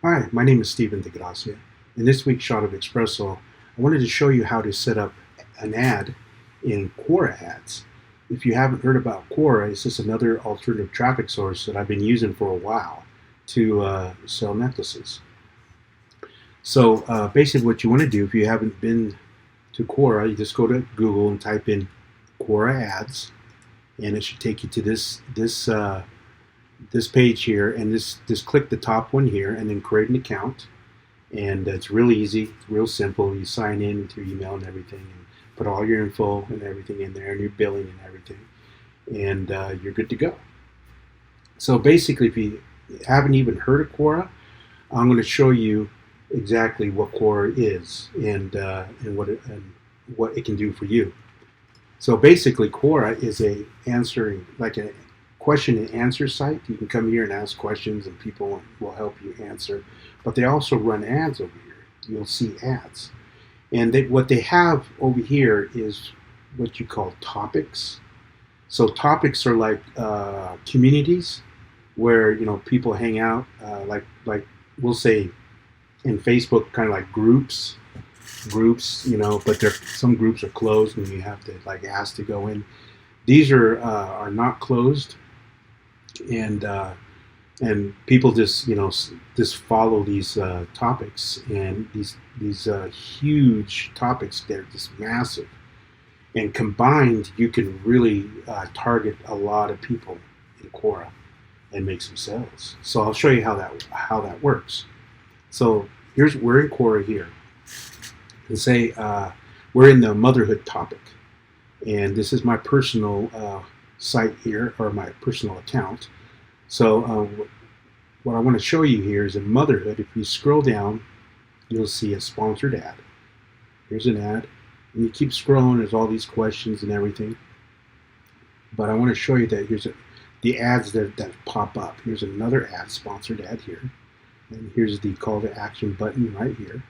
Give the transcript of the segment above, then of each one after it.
Hi, my name is Steven DeGracia. In this week's shot of Espresso, I wanted to show you how to set up an ad in Quora ads. If you haven't heard about Quora, it's just another alternative traffic source that I've been using for a while to sell necklaces. So basically what you want to do, if you haven't been to Quora, you just go to Google and type in Quora ads, and it should take you to this page here, and just click the top one here and then create an account. And it's real easy, it's real simple. You sign in with your email and everything, and put all your info and everything in there, and your billing and everything, and you're good to go. So basically, if you haven't even heard of Quora, I'm going to show you exactly what Quora is and what it can do for you. So basically, Quora is a question and answer site. You can come here and ask questions, and people will help you answer. But they also run ads over here. You'll see ads, and what they have over here is what you call topics. So topics are like communities where people hang out, like we'll say in Facebook, kind of like groups, but some groups are closed and you have to like ask to go in. These are not closed, and people just follow these topics, and these huge topics. They're just massive, and combined you can really target a lot of people in Quora and make some sales. So I'll show you how that works. So we're in Quora here, and say we're in the motherhood topic, and this is my personal site here, or my personal account. So what I want to show you here is in motherhood. If you scroll down, you'll see a sponsored ad. Here's an ad, and you keep scrolling. There's all these questions and everything, but I want to show you that the ads that pop up. Here's another ad, sponsored ad here, and here's the call to action button right here.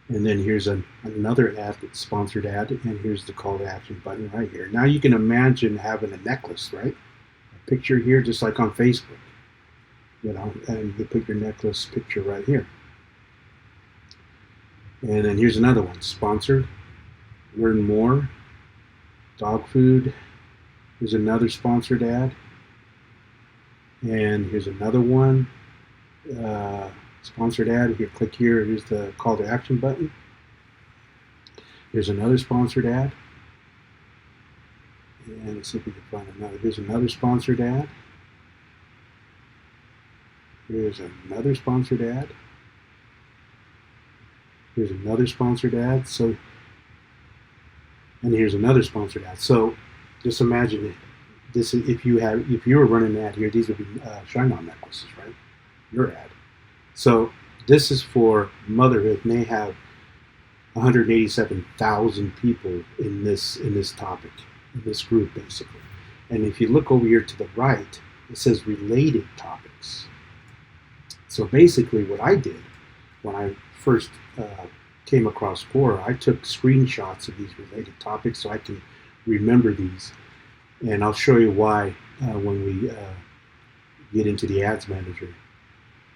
And then here's another ad, sponsored ad, and here's the call to action button right here. Now you can imagine having a necklace, right? A picture here, just like on Facebook, and you can put your necklace picture right here. And then here's another one, sponsored, learn more, dog food. Here's another sponsored ad. And here's another one. Sponsored ad. If you click here, here's the call to action button. Here's another sponsored ad. And let's see if we can find another. Here's another sponsored ad. Here's another sponsored ad. Here's another sponsored ad. And here's another sponsored ad. So just imagine it. If you were running an ad here, these would be ShineOn necklaces, right? Your ad. So this is for motherhood, and they have 187,000 people in this topic, in this group, basically. And if you look over here to the right, it says related topics. So basically what I did when I first came across Quora, I took screenshots of these related topics so I can remember these. And I'll show you why when we get into the ads manager.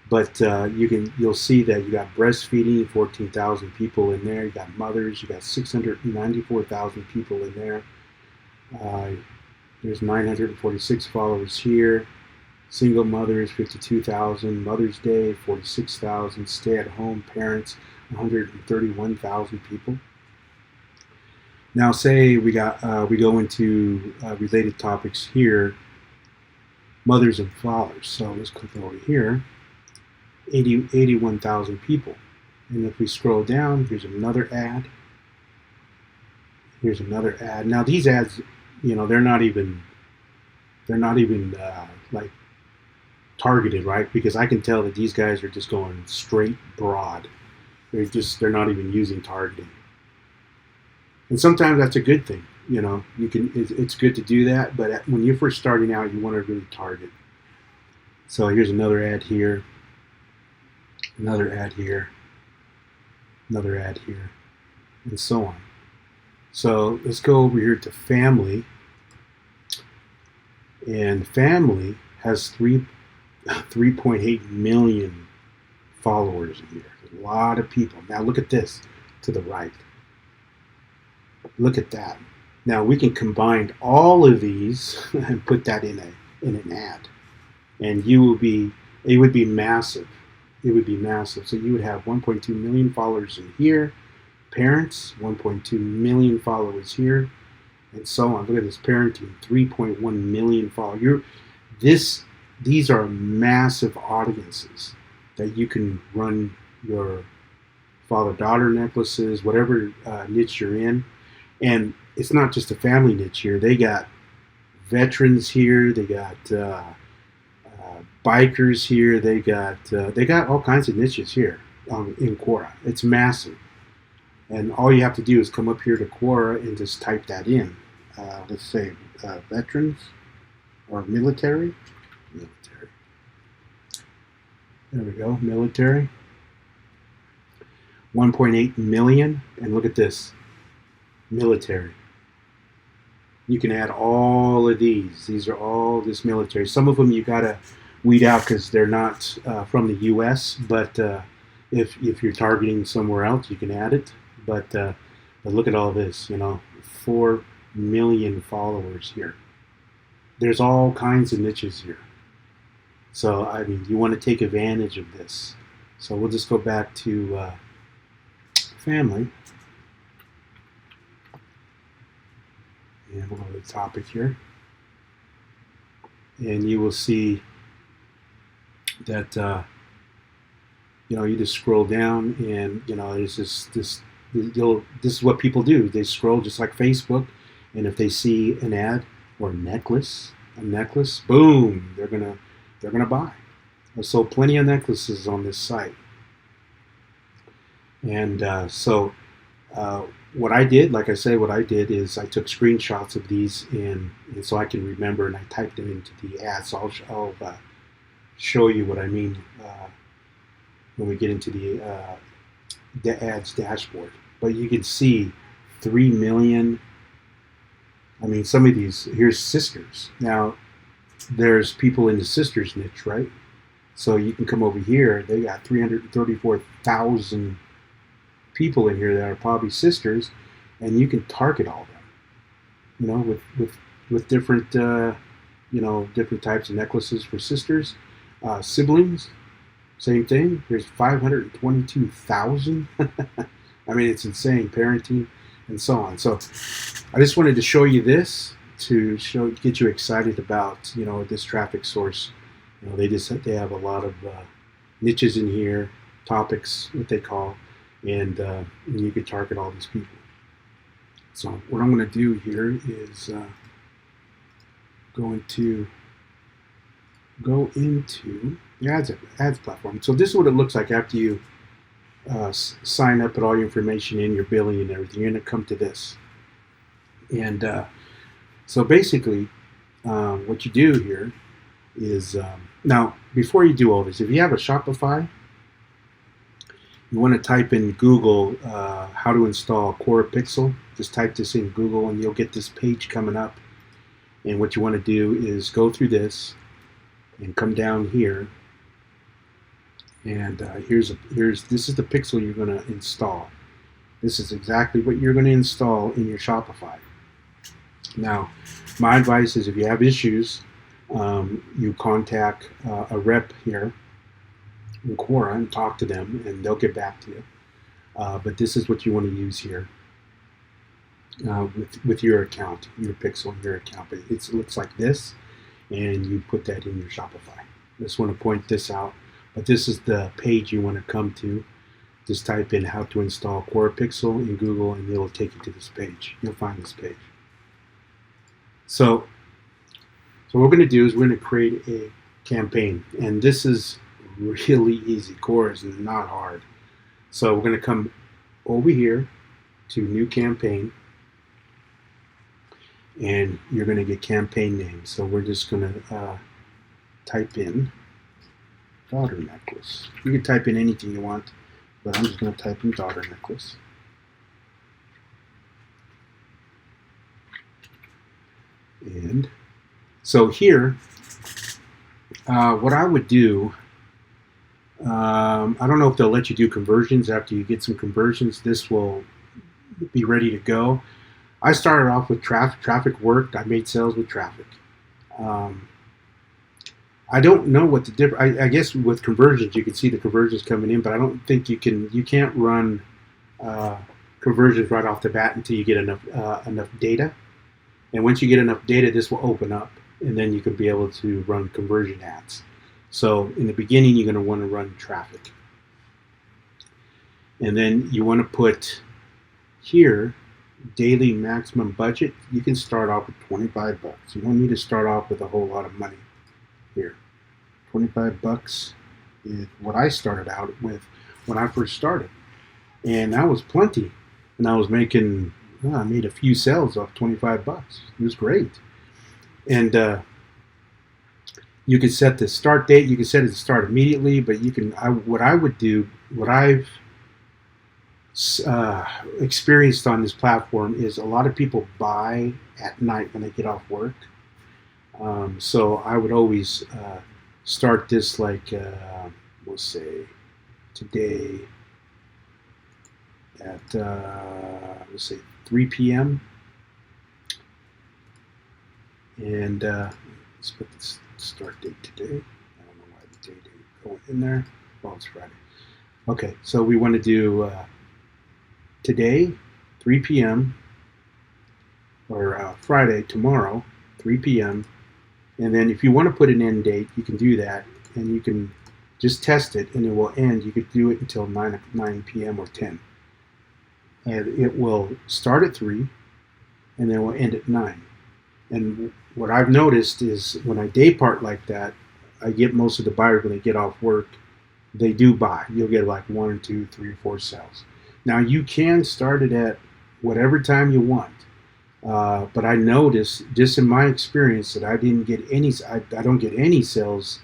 But you'll see that you got breastfeeding, 14,000 people in there. You got mothers, you got 694,000 people in there. There's 946 followers here. Single mothers, 52,000. Mother's Day, 46,000. Stay-at-home parents, 131,000 people. Now, say we go into related topics here, mothers and fathers. So let's click over here. 81,000 people. And if we scroll down, here's another ad. Here's another ad. Now these ads, they're not even like targeted, right? Because I can tell that these guys are just going straight broad. They're not even using targeting. And sometimes that's a good thing. It's good to do that, but when you're first starting out, you want to really target. So here's another ad here. Another ad here, another ad here, and so on. So let's go over here to family, and family has three 3.8 million followers in here. A lot of people. Now look at this to the right. Look at that. Now we can combine all of these and put that in an ad, and it would be massive. It would be massive. So you would have 1.2 million followers in here, parents, 1.2 million followers here, and so on. Look at this parenting, 3.1 million followers. These are massive audiences that you can run your father-daughter necklaces, whatever niche you're in. And it's not just a family niche here. They got veterans here. They got bikers here. They got all kinds of niches here in Quora. It's massive. And all you have to do is come up here to Quora and just type that in. Let's say veterans or military. Military. There we go. Military. 1.8 million. And look at this. Military. You can add all of these. These are all this military. Some of them you gotta weed out because they're not from the U.S. But if you're targeting somewhere else, you can add it. But look at all this. 4 million followers here. There's all kinds of niches here. So I mean, you want to take advantage of this. So we'll just go back to family. And we'll go to the topic here. And you will see that, you just scroll down and, there's this is what people do. They scroll just like Facebook. And if they see an ad or a necklace, boom, they're gonna buy. I sold plenty of necklaces on this site. And what I did, like I say, is I took screenshots of these and so I can remember, and I typed them into the ad. So I'll show you what I mean when we get into the ads dashboard. But you can see 3 million. I mean, some of these, here's sisters. Now, there's people in the sisters niche, right? So you can come over here. They got 334,000 people in here that are probably sisters, and you can target all of them, with different, different types of necklaces for sisters. Siblings, same thing. There's 522,000. I mean, it's insane. Parenting and so on. So I just wanted to show you this to get you excited about, this traffic source. They have a lot of niches in here, topics, what they call, and you can target all these people. So what I'm going to do here is going to go into the ads platform. So this is what it looks like after you sign up, put all your information in, your billing and everything. You're going to come to this. And so basically what you do here is, now before you do all this, if you have a Shopify, you want to type in Google how to install Quora Pixel. Just type this in Google and you'll get this page coming up. And what you want to do is go through this and come down here. And this is the pixel you're going to install. This is exactly what you're going to install in your Shopify. Now, my advice is if you have issues, you contact a rep here in Quora and talk to them, and they'll get back to you. But this is what you want to use here with your account, your pixel, your account. But it looks like this, and you put that in your Shopify. I just want to point this out. But this is the page you want to come to. Just type in how to install Quora Pixel in Google, and it'll take you to this page. You'll find this page. So what we're going to do is we're going to create a campaign, and this is really easy. Quora is not hard. So we're going to come over here to New Campaign, and you're going to get campaign name. So we're just going to type in daughter necklace. You can type in anything you want, but I'm just going to type in daughter necklace. And so here, What I would do, I don't know if they'll let you do conversions after you get some conversions. This will be ready to go. I started off with traffic. Traffic worked. I made sales with traffic. Um, I don't know what the difference. I guess with conversions, you can see the conversions coming in, but I don't think you can. You can't run uh, conversions right off the bat until you get enough data. And once you get enough data, this will open up, and then you can be able to run conversion ads. So in the beginning, you're going to want to run traffic, and then you want to put here daily maximum budget. You can start off with $25. You don't need to start off with a whole lot of money here. $25 is what I started out with when I first started, and that was plenty. And I was making, well, I made a few sales off $25. It was great. And you can set the start date. You can set it to start immediately, but you can. What I would do, what I've experienced on this platform is a lot of people buy at night when they get off work. So I would always start this like, we'll say today at, let's say 3 p.m. And let's put this start date today. I don't know why the date ain't going in there. Well, it's Friday. Okay, so we want to do today, 3 p.m. or Friday, tomorrow, 3 p.m. And then if you want to put an end date, you can do that, and you can just test it, and it will end. You could do it until 9 p.m. or 10. And it will start at 3, and then it will end at 9. And what I've noticed is when I day part like that, I get most of the buyers when they get off work, they do buy. You'll get like 1, 2, 3, 4 sales. Now you can start it at whatever time you want. But I noticed, just in my experience, that I didn't get any. I don't get any sales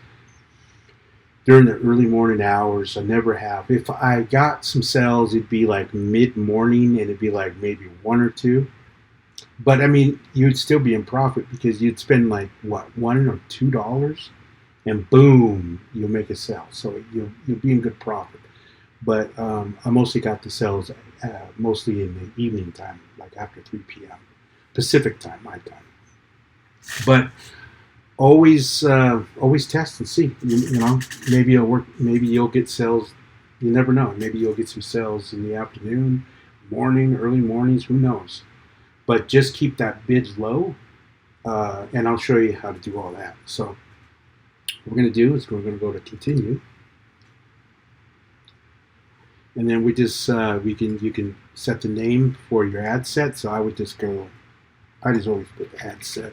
during the early morning hours. I never have. If I got some sales, it'd be like mid morning, and it'd be like maybe 1 or 2. But I mean, you'd still be in profit because you'd spend like what, $1 or $2, and boom, you'll make a sale. So you'll be in good profit. But I mostly got the sales mostly in the evening time, like after 3 p.m. Pacific time, my time. But always test and see. You know, maybe it'll work. Maybe you'll get sales. You never know. Maybe you'll get some sales in the afternoon, morning, early mornings. Who knows? But just keep that bid low, and I'll show you how to do all that. So what we're going to do is we're going to go to continue, and then we just you can set the name for your ad set. So I would just go. I just always put ad set,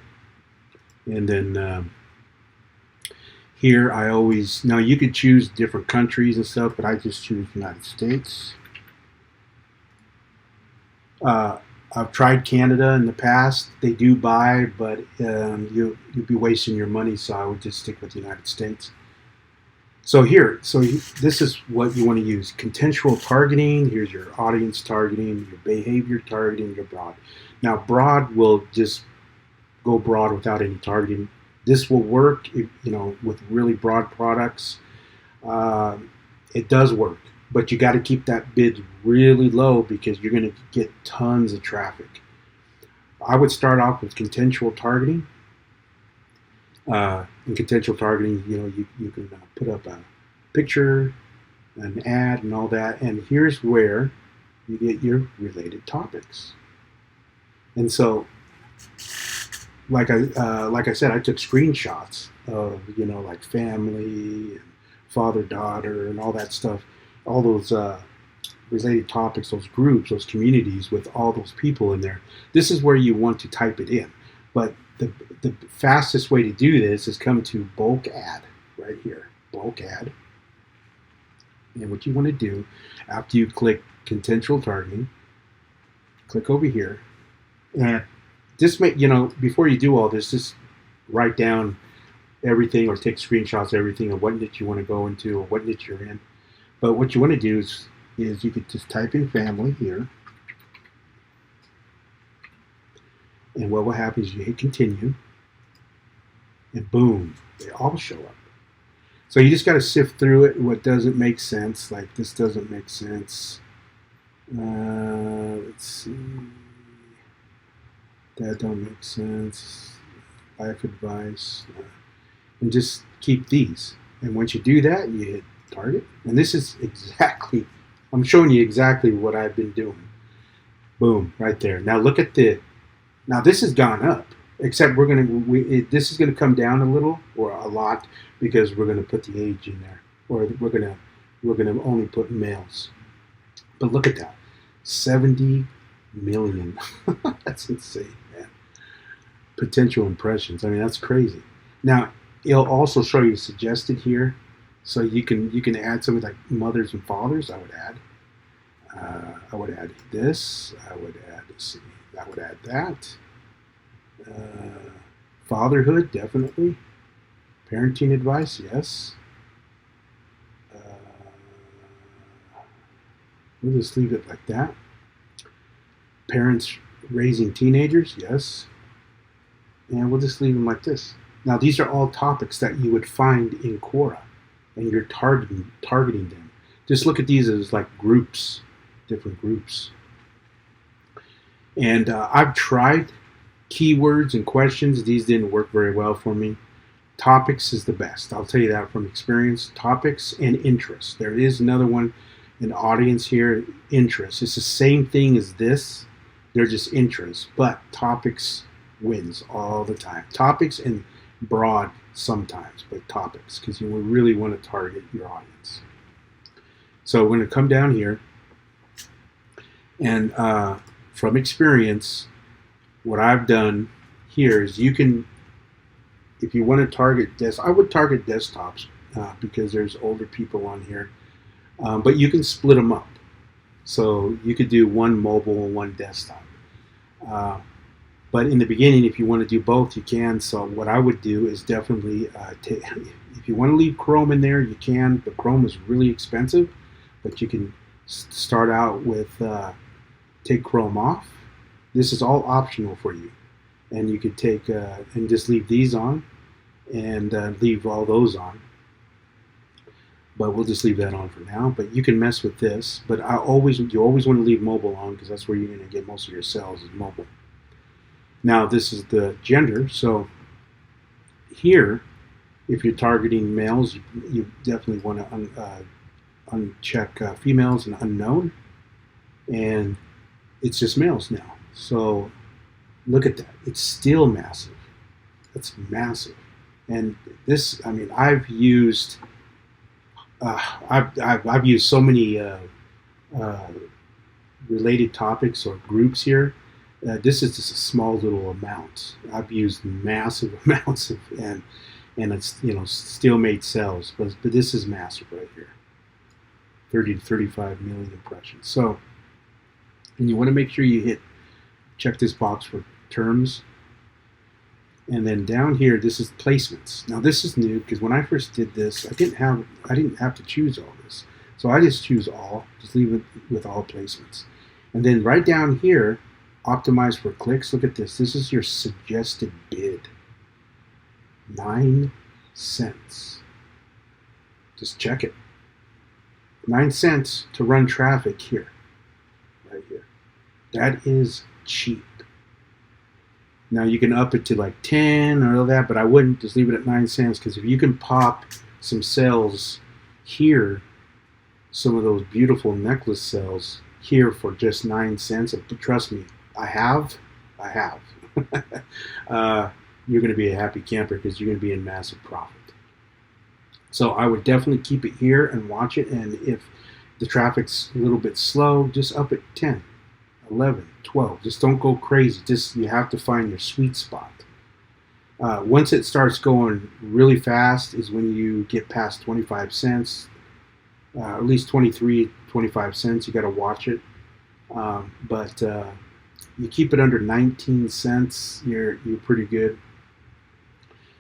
and then here I always, now you could choose different countries and stuff, but I just choose United States. I've tried Canada in the past. They do buy, but you'd be wasting your money, so I would just stick with the United States. So this is what you want to use. Contextual targeting, here's your audience targeting, your behavior targeting, your broad. Now broad will just go broad without any targeting. This will work, with really broad products. It does work, but you got to keep that bid really low because you're going to get tons of traffic. I would start off with contextual targeting. In contextual targeting, you can put up a picture, an ad, and all that. And here's where you get your related topics. And so, like I said, I took screenshots of like family and father-daughter and all that stuff, all those related topics, those groups, those communities with all those people in there. This is where you want to type it in. But the fastest way to do this is come to bulk ad right here, bulk ad. And what you want to do after you click contextual targeting, click over here, and just make, before you do all this, just write down everything or take screenshots of everything of what niche you want to go into or what niche you're in. But what you want to do is you could just type in family here. And what will happen is you hit continue, and boom, they all show up. So you just got to sift through it. What doesn't make sense, like this doesn't make sense. Let's see. That don't make sense. Life advice. And just keep these. And once you do that, you hit target. And this is exactly, I'm showing you exactly what I've been doing. Boom, right there. Now look at now this has gone up. Except this is gonna come down a little or a lot because we're gonna put the age in there, or we're gonna only put males. But look at that, 70 million. That's insane, man. Potential impressions. I mean, that's crazy. Now it'll also show you suggested here, so you can add something like mothers and fathers. I would add this. I would add. Let's see. I would add that. Fatherhood, definitely. Parenting advice, yes. We'll just leave it like that. Parents raising teenagers, yes. And we'll just leave them like this. Now, these are all topics that you would find in Quora, and you're targeting them. Just look at these as like groups, different groups. And I've tried keywords and questions. These didn't work very well for me. Topics is the best. I'll tell you that from experience. Topics and interests. There is another one, an audience here. Interest. It's the same thing as this. They're just interests. But topics wins all the time. Topics and broad sometimes, but topics, because you really want to target your audience. So we're going to come down here, and from experience, what I've done here is you can, if you want to target I would target desktops because there's older people on here, but you can split them up. So you could do one mobile and one desktop. But in the beginning, if you want to do both, you can. So what I would do is definitely, if you want to leave Chrome in there, you can. But Chrome is really expensive. But you can start out with, take Chrome off. This is all optional for you. And you could take, and just leave these on, and leave all those on. But we'll just leave that on for now. But you can mess with this. But you always want to leave mobile on, because that's where you're going to get most of your sales is mobile. Now this is the gender, so here, if you're targeting males, you definitely want to uncheck females and unknown, and it's just males now. So look at that; it's still massive. That's massive, and this, I mean, I've used so many related topics or groups here. This is just a small little amount. I've used massive amounts of, and it's, you know, still made sales, but this is massive right here, 30 to 35 million impressions. So, and you want to make sure you check this box for terms, and then down here, this is placements. Now this is new because when I first did this, I didn't have to choose all this, so I just choose all, just leave it with all placements, and then right down here, optimize for clicks. Look at this. This is your suggested bid. 9 cents. Just check it. 9 cents to run traffic here. Right here. That is cheap. Now you can up it to like 10 or all that, but I wouldn't. Just leave it at 9 cents, because if you can pop some sales here, some of those beautiful necklace sales here for just 9 cents, trust me, I have. You're going to be a happy camper, because you're going to be in massive profit. So I would definitely keep it here and watch it. And if the traffic's a little bit slow, just up it 10, 11, 12. Just don't go crazy. Just, you have to find your sweet spot. Once it starts going really fast is when you get past 25 cents, at least 23, 25 cents. You got to watch it. But you keep it under 19 cents, you're pretty good.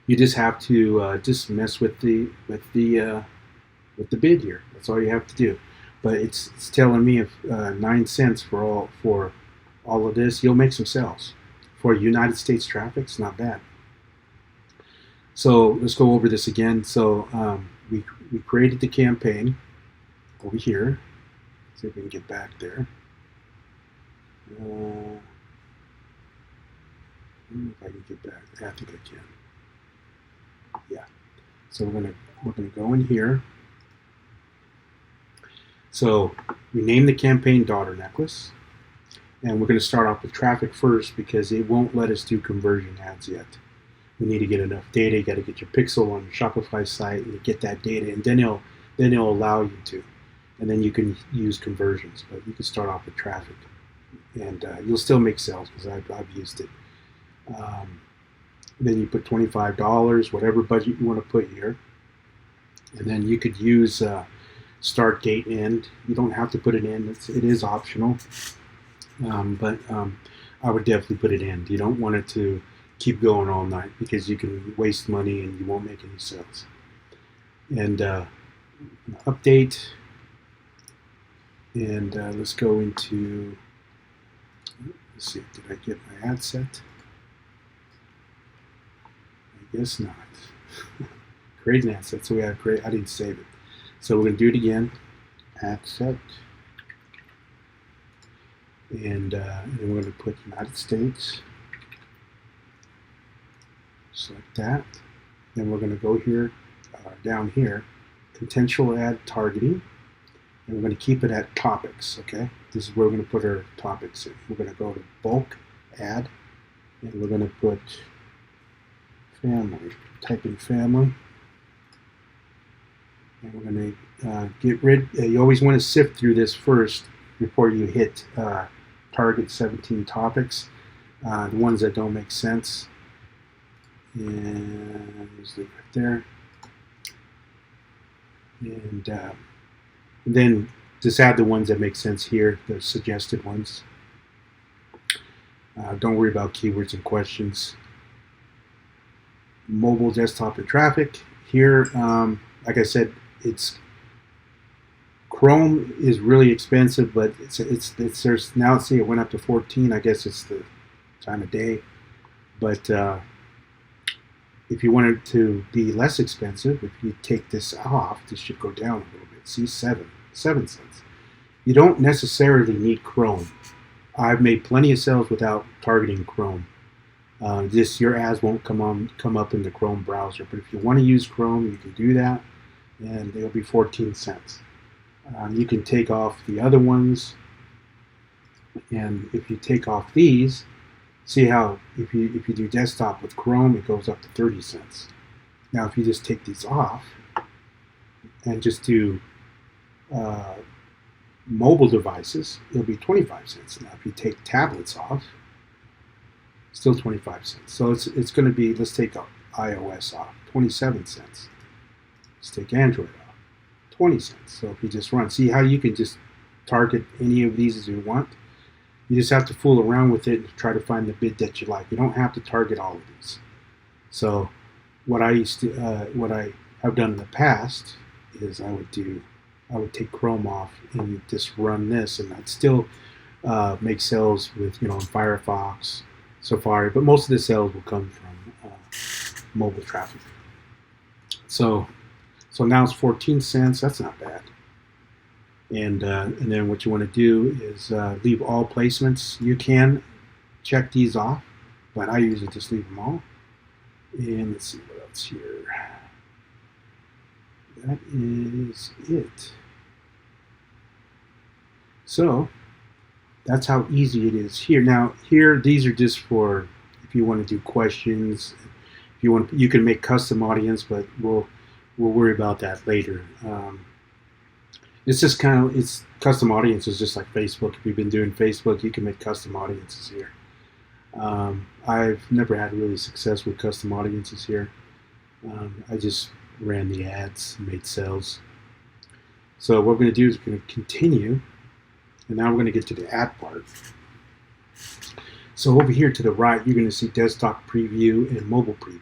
You just have to just mess with the bid here. That's all you have to do. But it's telling me if 9 cents for all of this, you'll make some sales. For United States traffic, it's not bad. So let's go over this again. So we created the campaign over here. See if we can get back there. I don't know if I can get back. I think I can. Yeah. So we're gonna go in here. So we name the campaign Daughter Necklace, and we're going to start off with traffic first because it won't let us do conversion ads yet. We need to get enough data. You got to get your pixel on your Shopify site and get that data, and then it'll allow you to, and then you can use conversions. But you can start off with traffic, and you'll still make sales because I've used it. Then you put $25, whatever budget you want to put here, and then you could use start, date, end. You don't have to put it in. It is optional, but I would definitely put it in. You don't want it to keep going all night because you can waste money and you won't make any sales. And update, and let's go into, let's see, did I get my ad set? I guess not. Create an ad set, so we have create, I didn't save it. So we're going to do it again, ad set, and then we're going to put United States, select that, then we're going to go here, down here, contextual ad targeting, and we're going to keep it at topics, okay? This is where we're going to put our topics in. We're going to go to bulk ad, and we're going to put family, type in family. And we're going to get rid, you always want to sift through this first before you hit target 17 topics, the ones that don't make sense. And just leave it right there. And then just add the ones that make sense here, the suggested ones. Don't worry about keywords and questions. Mobile, desktop, and traffic. Here, like I said, it's Chrome is really expensive, but it's there's now, see, it went up to 14. I guess it's the time of day. But if you want it to be less expensive, if you take this off, this should go down a little bit. See, 7 cents. You don't necessarily need Chrome. I've made plenty of sales without targeting Chrome. Your ads won't come up in the Chrome browser. But if you want to use Chrome, you can do that, and it'll be 14 cents. You can take off the other ones, and if you take off these, see how if you do desktop with Chrome, it goes up to 30 cents. Now, if you just take these off and just do mobile devices, it'll be 25 cents. Now, if you take tablets off, still 25 cents. So it's going to be, let's take iOS off, 27 cents. Let's take Android off, 20 cents. So if you just run, see how you can just target any of these as you want. You just have to fool around with it and try to find the bid that you like. You don't have to target all of these. So what I have done in the past is I would take Chrome off and just run this, and I'd still make sales with, on Firefox, Safari, but most of the sales will come from mobile traffic. So now it's 14 cents. That's not bad. And then what you want to do is leave all placements. You can check these off, but I usually just leave them all. And let's see what else here. That is it. So that's how easy it is here. Now here, these are just for if you want to do questions. If you want, you can make custom audience, but we'll worry about that later. It's just it's custom audiences, just like Facebook. If you've been doing Facebook, you can make custom audiences here. I've never had really success with custom audiences here. I just ran the ads and made sales. So what we're going to do is we're going to continue, and now we're going to get to the ad part. So over here to the right, you're going to see desktop preview and mobile preview,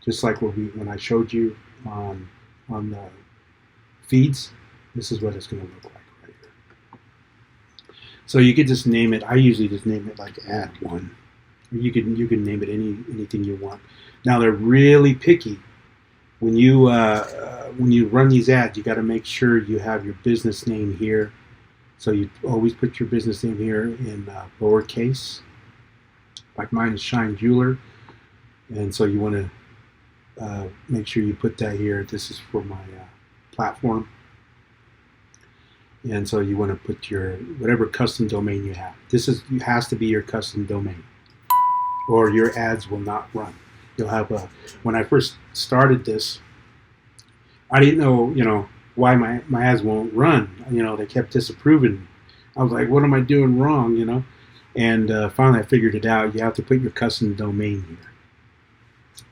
just like when I showed you on the feeds. This is what it's going to look like right here. So you could just name it. I usually just name it like ad 1. You can name it anything you want. Now they're really picky when you run these ads, you got to make sure you have your business name here. So you always put your business name here in lowercase. Like mine is Shine Jeweler, and so you want to make sure you put that here. This is for my platform, and so you want to put your whatever custom domain you have. It has to be your custom domain, or your ads will not run. You'll have when I first started this, I didn't know, why my ads won't run. They kept disapproving. I was like, what am I doing wrong, And finally I figured it out. You have to put your custom domain here.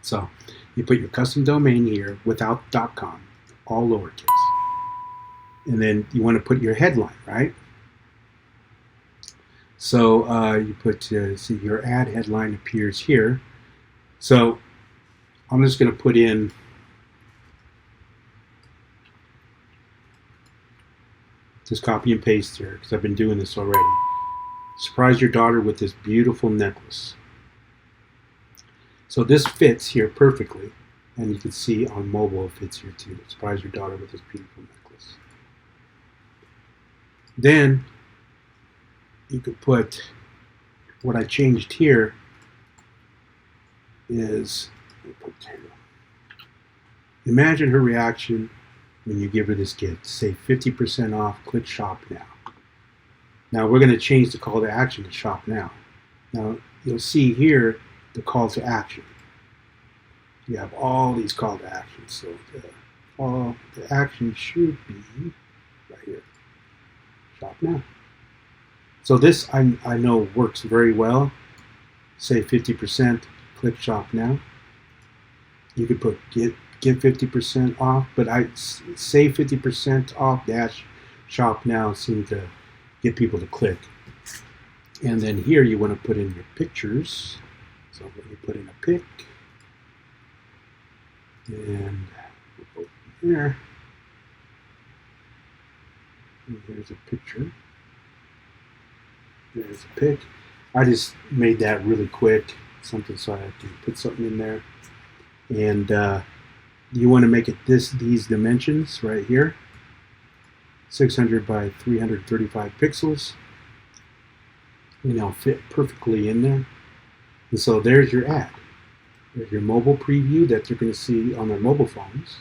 So you put your custom domain here without .com, all lowercase. And then you want to put your headline, right? So you put, see, your ad headline appears here. So I'm just going to put in just copy and paste here because I've been doing this already. Surprise your daughter with this beautiful necklace. So this fits here perfectly, and you can see on mobile it fits here too. Surprise your daughter with this beautiful necklace. Then you could put, what I changed here is, imagine her reaction when you give her this gift. Say 50% off, click shop now. Now we're going to change the call to action to shop now. Now you'll see here the call to action. You have all these call to actions. So the call to action should be right here. Shop now. So this I know works very well. Say 50%, click shop now. You could put get 50% off, but I say 50% off dash shop now seem to get people to click. And then here you want to put in your pictures. So let me put in a pic. And we'll go there. And here's a picture. There's a pic. I just made that really quick, something so I can put something in there. And you want to make it these dimensions right here, 600 by 335 pixels. Fit perfectly in there. And so there's your ad. There's your mobile preview that you're going to see on their mobile phones.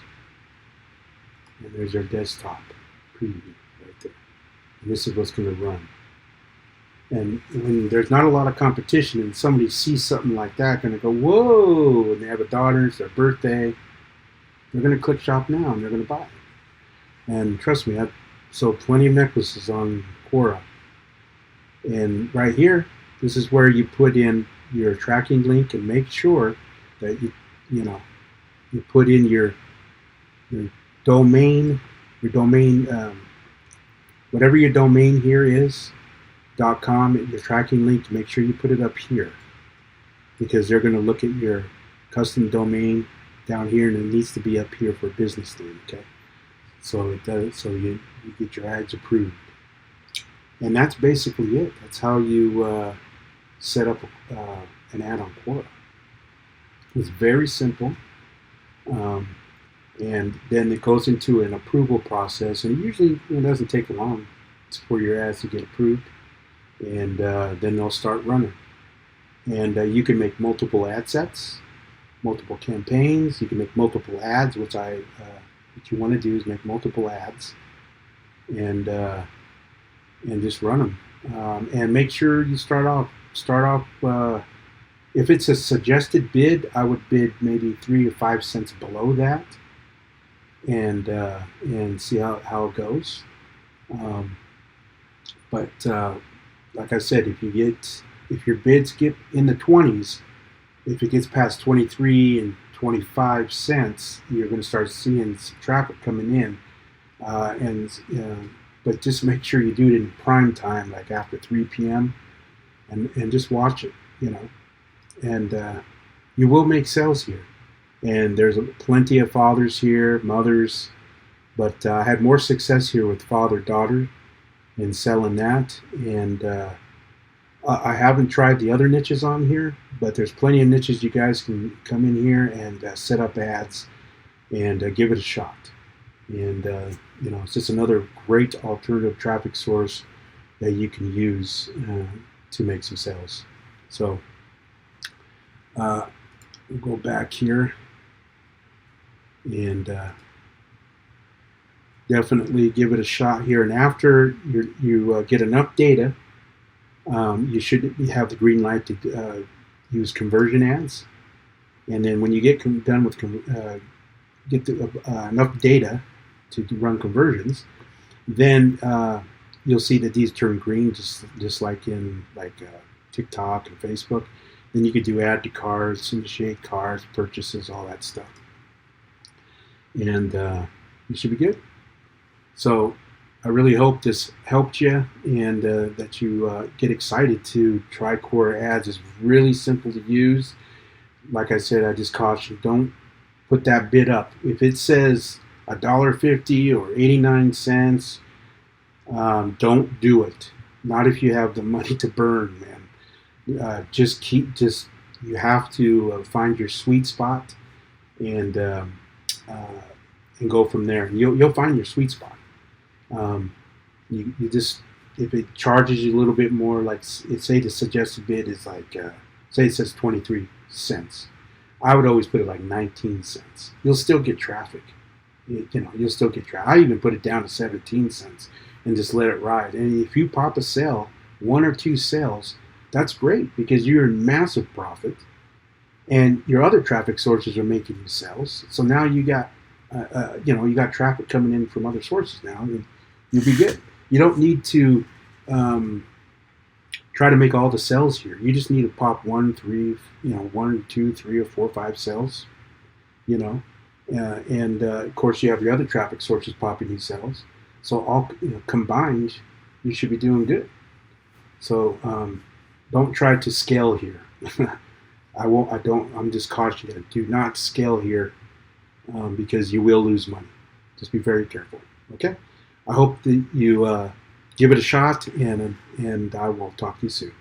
And there's your desktop preview right there. And this is what's going to run. And when there's not a lot of competition and somebody sees something like that, going to go, whoa, and they have a daughter, it's their birthday, they're going to click shop now and they're going to buy it. And trust me, I've sold plenty of necklaces on Quora. And right here, this is where you put in your tracking link and make sure that you put in your domain, whatever your domain here is, .com, your tracking link, make sure you put it up here, because they're going to look at your custom domain down here, and it needs to be up here for business name. Okay, so it does, so you get your ads approved, and that's basically it. That's how you set up an ad on Quora. It's very simple, and then it goes into an approval process, and usually it doesn't take long for your ads to get approved. And then they'll start running. And you can make multiple ad sets, multiple campaigns. You can make multiple ads, which what you want to do is make multiple ads, and just run them. And make sure you start off. If it's a suggested bid, I would bid maybe 3 or 5 cents below that, and see how it goes. But like I said, if your bids get in the 20s, if it gets past 23 and 25 cents, you're going to start seeing some traffic coming in. But just make sure you do it in prime time, like after 3 p.m. and just watch it, And you will make sales here. And there's plenty of fathers here, mothers, but I had more success here with father-daughter in selling that. And I haven't tried the other niches on here, but there's plenty of niches you guys can come in here and set up ads and give it a shot. And it's just another great alternative traffic source that you can use to make some sales. So we'll go back here and definitely give it a shot here. And after you get enough data, you should have the green light to use conversion ads. And then when you get done with enough data to run conversions, then you'll see that these turn green, just like in TikTok and Facebook. Then you could do add to cars, initiate cars, purchases, all that stuff, and you should be good. So I really hope this helped you, and that you get excited to try Quora ads. It's really simple to use. Like I said, I just caution, don't put that bid up. If it says $1.50 or 89 cents, don't do it. Not if you have the money to burn, man. You have to find your sweet spot and go from there. And you'll find your sweet spot. You just, if it charges you a little bit more, like say the suggested bid is say it says 23 cents. I would always put it like 19 cents. You'll still get traffic. You'll still get traffic. I even put it down to 17 cents and just let it ride. And if you pop a sale, 1 or 2 sales, that's great because you're in massive profit, and your other traffic sources are making you sales. So now you got, you got traffic coming in from other sources now, and you'll be good. You don't need to try to make all the sales here. You just need to pop 1, 2, 3, or 4, 5 sales, and of course you have your other traffic sources popping these sales. So all combined, you should be doing good. So don't try to scale here. I'm just cautioning you. Do not scale here because you will lose money. Just be very careful. Okay? I hope that you give it a shot, and I will talk to you soon.